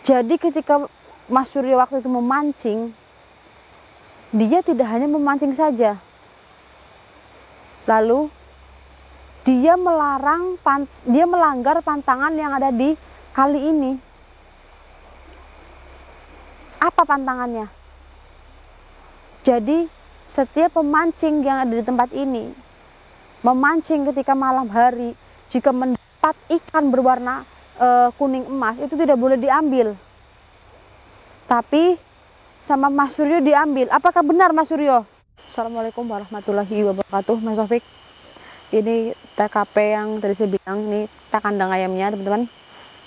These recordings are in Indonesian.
Jadi ketika Mas Suryo waktu itu memancing, dia tidak hanya memancing saja, lalu dia melanggar pantangan yang ada di kali ini. Apa pantangannya? Jadi setiap pemancing yang ada di tempat ini memancing ketika malam hari, jika mendapat ikan berwarna kuning emas, itu tidak boleh diambil, tapi sama Mas Suryo diambil. Apakah benar Mas Suryo? Assalamualaikum warahmatullahi wabarakatuh. Mas Taufik, ini TKP yang tadi saya bilang, ini kita kandang ayamnya teman-teman.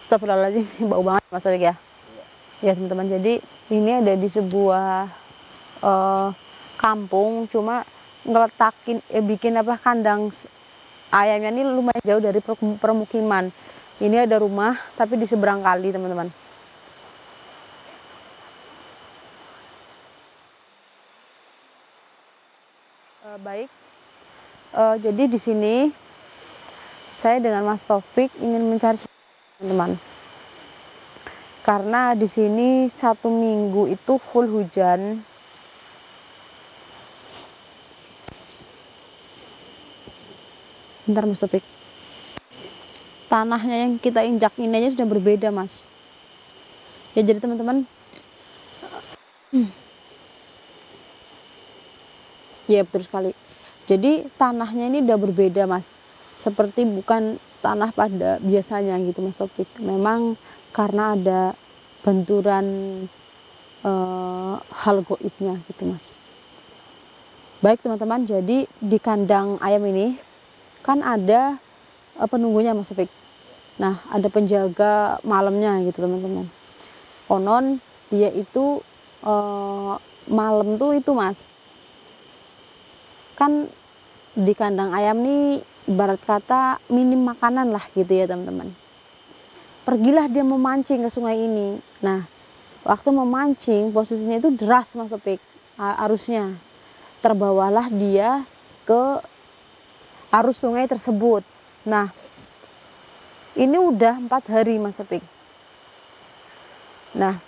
Astagfirullahaladzim, bau banget Mas Taufik ya. Ya teman-teman, jadi ini ada di sebuah kampung, cuma bikin kandang ayamnya ini lumayan jauh dari permukiman. Ini ada rumah tapi di seberang kali teman-teman. Baik, jadi di sini saya dengan Mas Taufik ingin mencari teman-teman, karena di sini 1 minggu itu full hujan. Bentar Mas Taufik, tanahnya yang kita injak ini aja sudah berbeda Mas. Ya jadi teman-teman, ya betul sekali. Jadi tanahnya ini udah berbeda Mas, seperti bukan tanah pada biasanya gitu Mas Taufik. Memang karena ada benturan hal goibnya gitu Mas. Baik teman-teman, jadi di kandang ayam ini kan ada penunggunya Mas Taufik. Nah, ada penjaga malamnya gitu teman-teman. Konon dia itu malam tuh itu Mas, kan di kandang ayam nih ibarat kata minim makanan lah gitu ya teman-teman. Pergilah dia memancing ke sungai ini. Nah, waktu memancing posisinya itu deras Mas Taufik, arusnya. Terbawalah dia ke arus sungai tersebut. Nah, ini udah 4 hari Mas Taufik. Nah,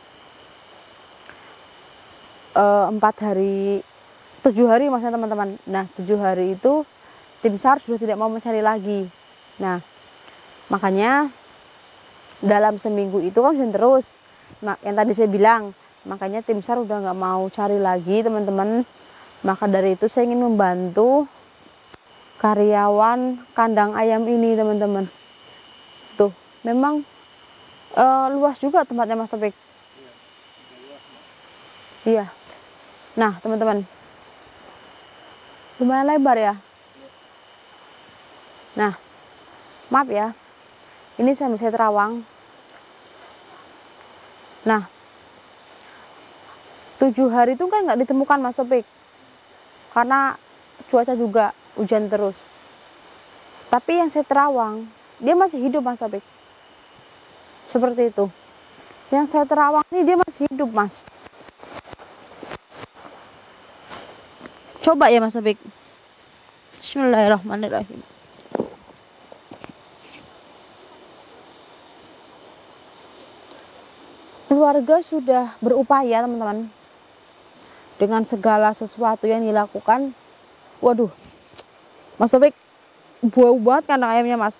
4 hari, 7 hari maksudnya teman-teman. Nah, 7 hari itu tim SAR sudah tidak mau mencari lagi. Nah, makanya dalam seminggu itu kan hujan terus. Yang tadi saya bilang, makanya tim SAR udah nggak mau cari lagi teman-teman. Maka dari itu saya ingin membantu karyawan kandang ayam ini teman-teman. Tuh, memang luas juga tempatnya Mas Taufik. Iya. Nah teman-teman, lumayan lebar ya. Nah, maaf ya, ini saya terawang. Nah, 7 hari itu kan nggak ditemukan Mas Taufik, karena cuaca juga hujan terus. Tapi yang saya terawang, dia masih hidup Mas Taufik. Seperti itu. Yang saya terawang ini dia masih hidup Mas. Coba ya Mas Taufik. Bismillahirrahmanirrahim. Keluarga sudah berupaya teman-teman, dengan segala sesuatu yang dilakukan. Waduh Mas Taufik, bau banget kandang ayamnya Mas.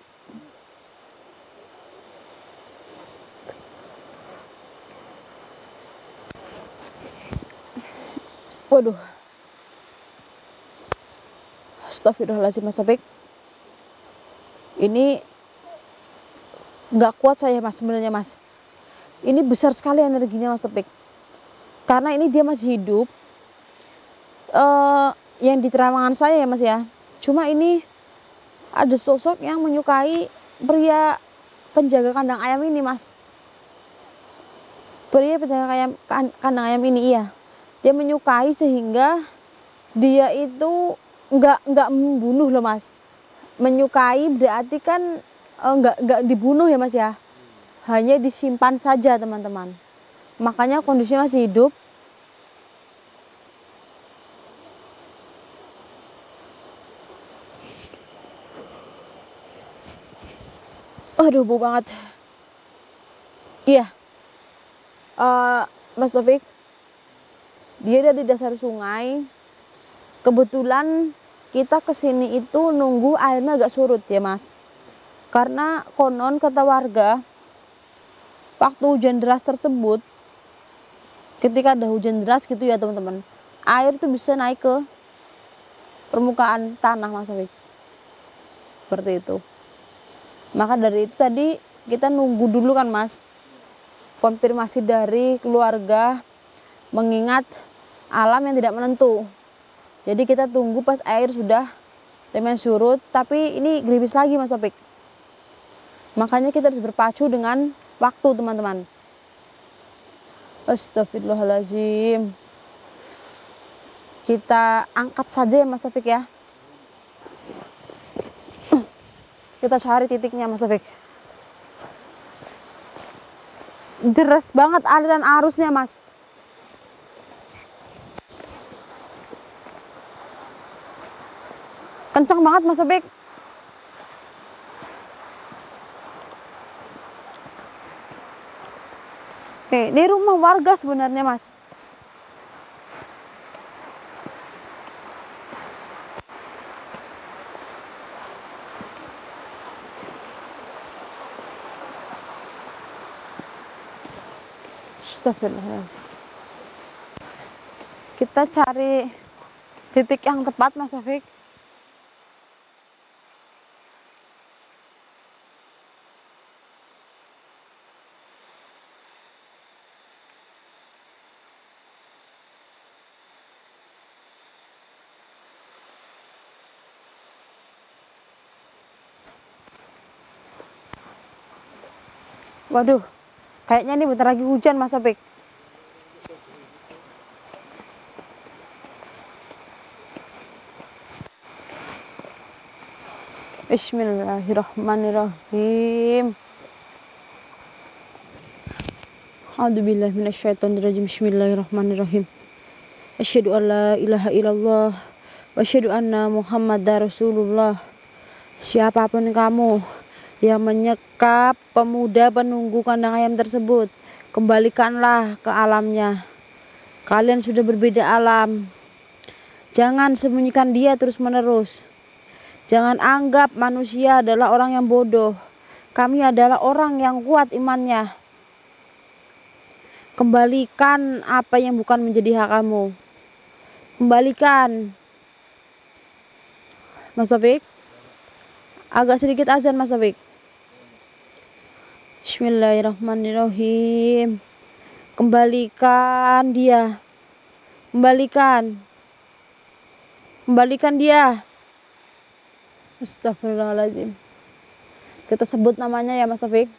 Waduh, astagfirullahaladzim Mas Taufik, ini nggak kuat saya Mas sebenarnya Mas. Ini besar sekali energinya Mas Taufik, karena ini dia masih hidup. Yang di terawangan saya ya Mas ya, cuma ini ada sosok yang menyukai pria penjaga kandang ayam ini Mas. Pria penjaga kandang ayam ini, iya, dia menyukai sehingga dia itu nggak membunuh loh Mas. Menyukai berarti kan nggak dibunuh ya Mas ya, hanya disimpan saja teman-teman. Makanya kondisinya masih hidup. Aduh, bau banget. Iya, Mas Taufik, dia ada di dasar sungai. Kebetulan kita kesini itu nunggu airnya agak surut ya Mas. Karena konon kata warga, waktu hujan deras tersebut, ketika ada hujan deras gitu ya teman-teman, air tuh bisa naik ke permukaan tanah Mas Taufik. Seperti itu. Maka dari itu tadi kita nunggu dulu kan Mas, konfirmasi dari keluarga, mengingat alam yang tidak menentu. Jadi kita tunggu pas air sudah lumayan surut, tapi ini gerimis lagi Mas Taufik. Makanya kita harus berpacu dengan waktu teman-teman. Astagfirullahaladzim. Kita angkat saja ya Mas Taufik ya. Kita cari titiknya Mas Taufik. Deras banget aliran arusnya Mas. Kencang banget Mas Taufik. Oke, ini rumah warga sebenarnya Mas. Astagfirullah. Kita cari titik yang tepat Mas Taufik. Waduh, kayaknya ini bentar lagi hujan Mas Taufik. Bismillahirrahmanirrahim. A'udzubillahi minasyaitonirrajim. Bismillahirrahmanirrahim. Asyhadu an la ilaha illallah wa asyhadu anna Muhammadar Rasulullah. Siapapun kamu yang menyekap pemuda penunggu kandang ayam tersebut, kembalikanlah ke alamnya. Kalian sudah berbeda alam. Jangan sembunyikan dia terus-menerus. Jangan anggap manusia adalah orang yang bodoh. Kami adalah orang yang kuat imannya. Kembalikan apa yang bukan menjadi hak kamu. Kembalikan. Mas Taufik, agak sedikit azan Mas Taufik. Bismillahirrahmanirrahim. Kembalikan dia. Kembalikan. Kembalikan dia. Astagfirullahaladzim. Kita sebut namanya ya Mas Taufik.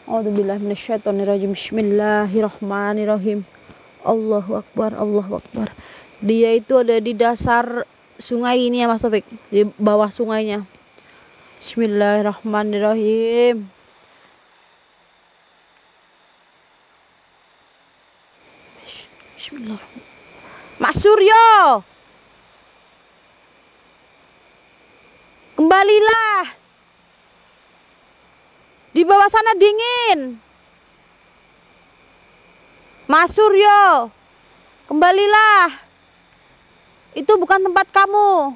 A'udzubillahi minasyaitonirrajim. Bismillahirrahmanirrahim. Allahu Akbar, Allahu Akbar. Dia itu ada di dasar sungai ini ya Mas Taufik, di bawah sungainya. Bismillahirrahmanirrahim. Bismillahirrahmanirrahim. Mas Suryo, kembalilah. Di bawah sana dingin. Mas Suryo, kembalilah. Itu bukan tempat kamu.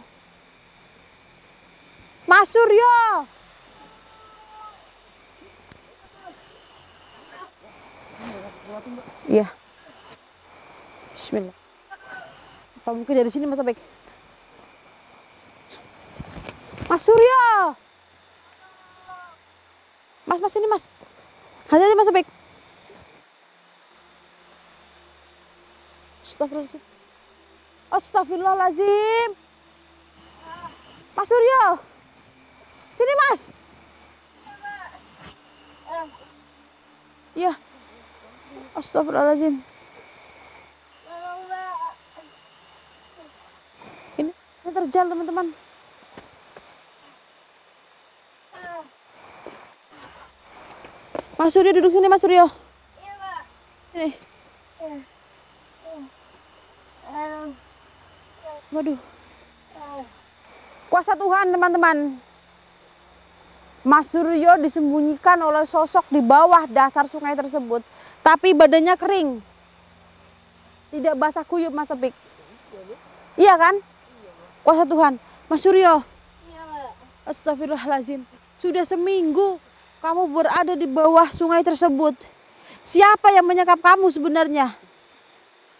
Mas Suryo. Iya. Bismillah. Apa mungkin dari sini Mas Taufik? Mas Suryo. Mas ini Mas. Hati-hati Mas Taufik. Astagfirullahaladzim. Astagfirullahaladzim. Mas Suryo. Sini Mas. Iya. Astagfirullahaladzim. Ini terjal teman-teman. Mas Suryo duduk sini Mas Suryo. Iya Pak. Sini. Waduh. Kuasa Tuhan teman-teman. Mas Suryo disembunyikan oleh sosok di bawah dasar sungai tersebut. Tapi badannya kering. Tidak basah kuyup, Mas Topik. Iya kan? Kuasa Tuhan. Mas Suryo. Astagfirullahaladzim. Sudah seminggu kamu berada di bawah sungai tersebut. Siapa yang menyekap kamu sebenarnya?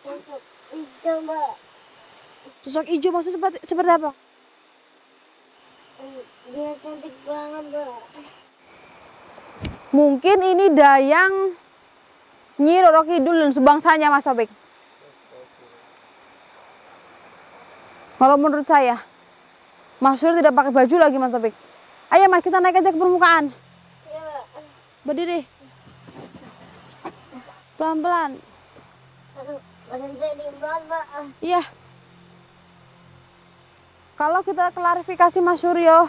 Sosok hijau, Mbak. Sosok hijau maksudnya seperti apa? Dia cantik banget, Mbak. Mungkin ini Dayang Nyi Roro Kidul dan sebangsanya, Mas Topik. Kalau menurut saya, Mas Suryo tidak pakai baju lagi, Mas Topik. Ayo Mas, kita naik aja ke permukaan. Iya, Mbak. Berdiri. Pelan-pelan. Aduh, badan saya dingin banget, Mbak. Iya. Kalau kita klarifikasi Mas Suryo,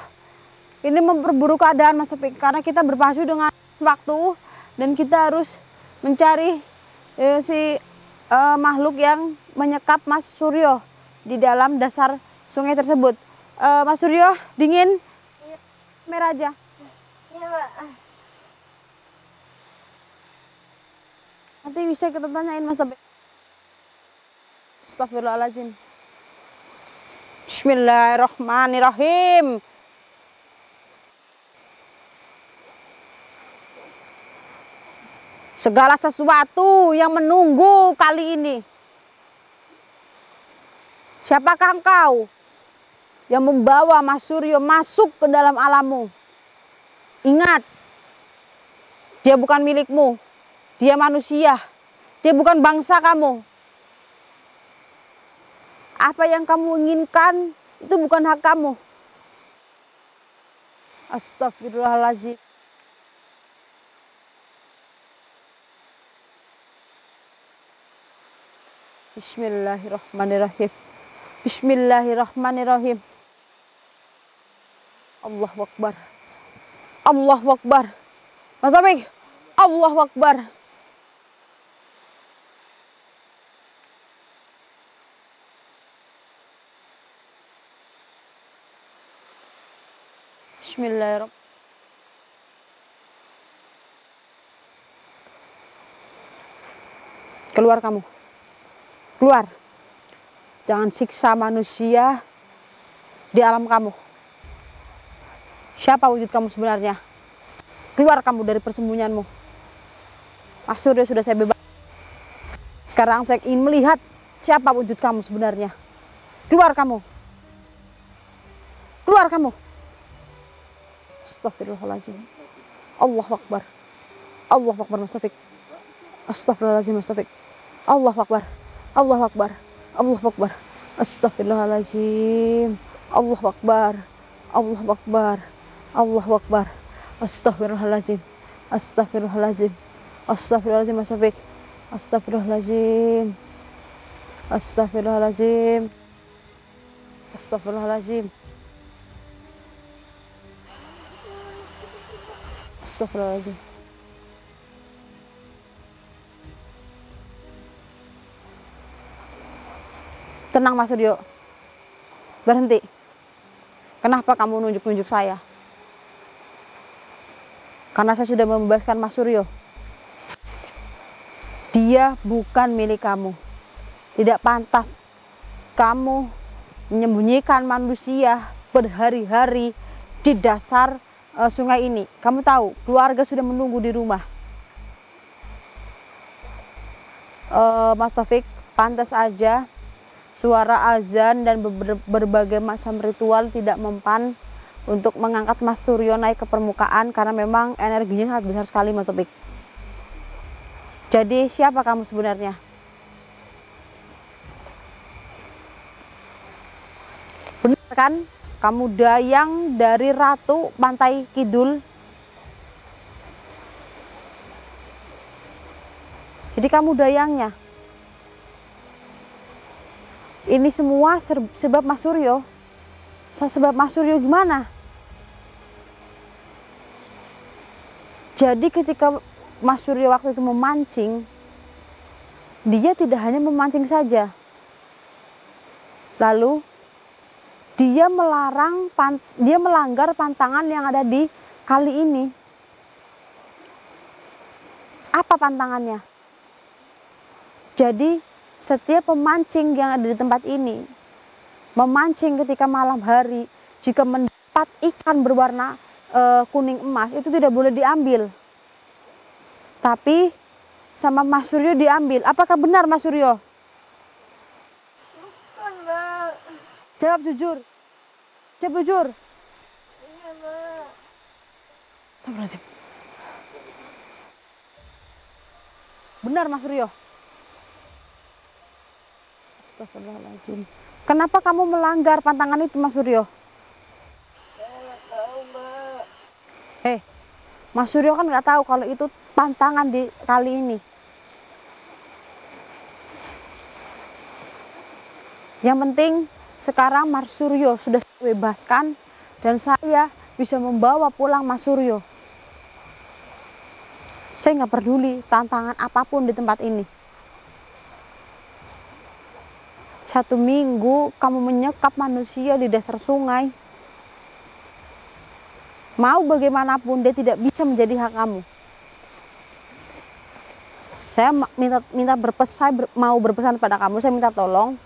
ini memperburuk keadaan, Mas Topik. Karena kita berpacu dengan waktu dan kita harus mencari makhluk yang menyekap Mas Suryo di dalam dasar sungai tersebut. Mas Suryo, dingin? Iya. Merah aja. Iya, Mbak. Nanti bisa kita tanyain, Mas Topik. Astagfirullahaladzim. Bismillahirrahmanirrahim. Segala sesuatu yang menunggu kali ini. Siapakah engkau yang membawa Mas Suryo masuk ke dalam alammu? Ingat, dia bukan milikmu. Dia manusia. Dia bukan bangsa kamu. Apa yang kamu inginkan itu bukan hak kamu. Astagfirullahaladzim. Bismillahirrahmanirrahim. Bismillahirrahmanirrahim. Allahu Akbar. Allahu Akbar. Mas Topik, Allahu Akbar. Bismillahirrahmanirrahim. Keluar kamu. Keluar. Jangan siksa manusia di alam kamu. Siapa wujud kamu sebenarnya? Keluar kamu dari persembunyianmu. Mas Suryo sudah saya bebas. Sekarang saya ingin melihat siapa wujud kamu sebenarnya. Keluar kamu. Keluar kamu. Astagfirullahaladzim. Allahu Akbar. Allahu Akbar, Mas Topik. Astagfirullahaladzim, Mas Topik. Allahu Akbar. Allahu Akbar. Allahu Akbar. Astagfirullahaladzim. Allahu Akbar. Allahu Akbar. Allahu Akbar. Astagfirullahaladzim. Astagfirullahaladzim. Astagfirullahaladzim, Mas Topik. Astagfirullahaladzim. Astagfirullahaladzim. Astagfirullahaladzim. Astagfirullahaladzim. Tenang, Mas Suryo. Berhenti. Kenapa kamu nunjuk-nunjuk saya? Karena saya sudah membebaskan Mas Suryo. Dia bukan milik kamu. Tidak pantas kamu menyembunyikan manusia berhari-hari di dasar sungai ini. Kamu tahu, keluarga sudah menunggu di rumah. Mas Taufik, pantas aja suara azan dan berbagai macam ritual tidak mempan untuk mengangkat Mas Suryo naik ke permukaan karena memang energinya sangat besar sekali, Mas Taufik. Jadi siapa kamu sebenarnya? Benar kan? Kamu dayang dari Ratu Pantai Kidul. Jadi kamu dayangnya. Ini semua sebab Mas Suryo. Sebab Mas Suryo gimana? Jadi ketika Mas Suryo waktu itu memancing, dia tidak hanya memancing saja. Lalu dia melanggar pantangan yang ada di kali ini apa pantangannya? Jadi setiap pemancing yang ada di tempat ini memancing ketika malam hari, jika mendapat ikan berwarna kuning emas itu tidak boleh diambil. Tapi sama Mas Suryo diambil. Apakah benar Mas Suryo? Bukan, Mbak. Jawab jujur. Jawab jujur. Iya, Mbak. Astagfirullahaladzim. Benar Mas Suryo? Astagfirullahaladzim. Kenapa kamu melanggar pantangan itu Mas Suryo? Saya nggak tahu, Mbak. Mas Suryo kan nggak tahu kalau itu pantangan di kali ini. Yang penting sekarang Mas Suryo sudah saya bebaskan dan saya bisa membawa pulang Mas Suryo. Saya nggak peduli tantangan apapun di tempat ini. 1 minggu kamu menyekap manusia di dasar sungai. Mau bagaimanapun dia tidak bisa menjadi hak kamu. Saya mau berpesan pada kamu, saya minta tolong.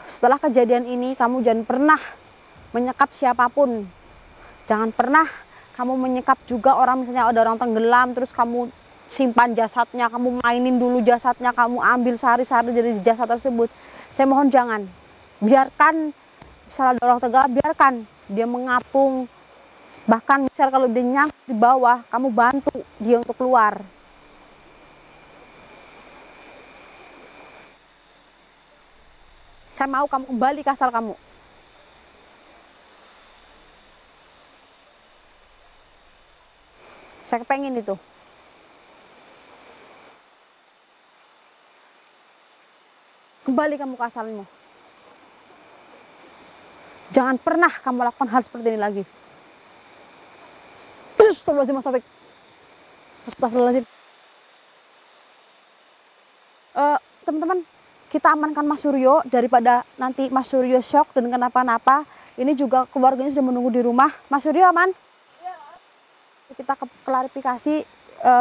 Setelah kejadian ini kamu jangan pernah menyekap siapapun. Jangan pernah kamu menyekap juga orang, misalnya ada orang tenggelam terus kamu simpan jasadnya, kamu mainin dulu jasadnya, kamu ambil sari-sari dari jasad tersebut. Saya mohon jangan. Biarkan, misalnya ada orang tenggelam, biarkan dia mengapung. Bahkan misal kalau dia nyangkut di bawah, kamu bantu dia untuk keluar. Saya mau kamu kembali ke asal kamu. Saya kepengen itu. Kembali kamu ke asalmu. Jangan pernah kamu lakukan hal seperti ini lagi. Astagfirullahaladzim, Mas Taufik. Astagfirullahaladzim. Teman-teman, kita amankan Mas Suryo daripada nanti Mas Suryo shock dan kenapa-napa. Ini juga keluarganya sudah menunggu di rumah. Mas Suryo aman? Ya. Kita klarifikasi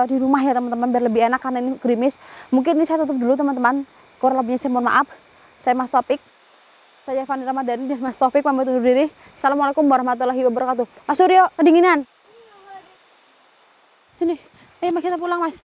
di rumah ya teman-teman, biar lebih enak karena ini gerimis. Mungkin ini saya tutup dulu teman-teman. Kurang lebihnya saya mohon maaf. Saya Mas Taufik. Saya Fani Ramadhani dan Mas Taufik pamit undur diri. Assalamualaikum warahmatullahi wabarakatuh. Mas Suryo, kedinginan. Sini, ayo kita pulang Mas.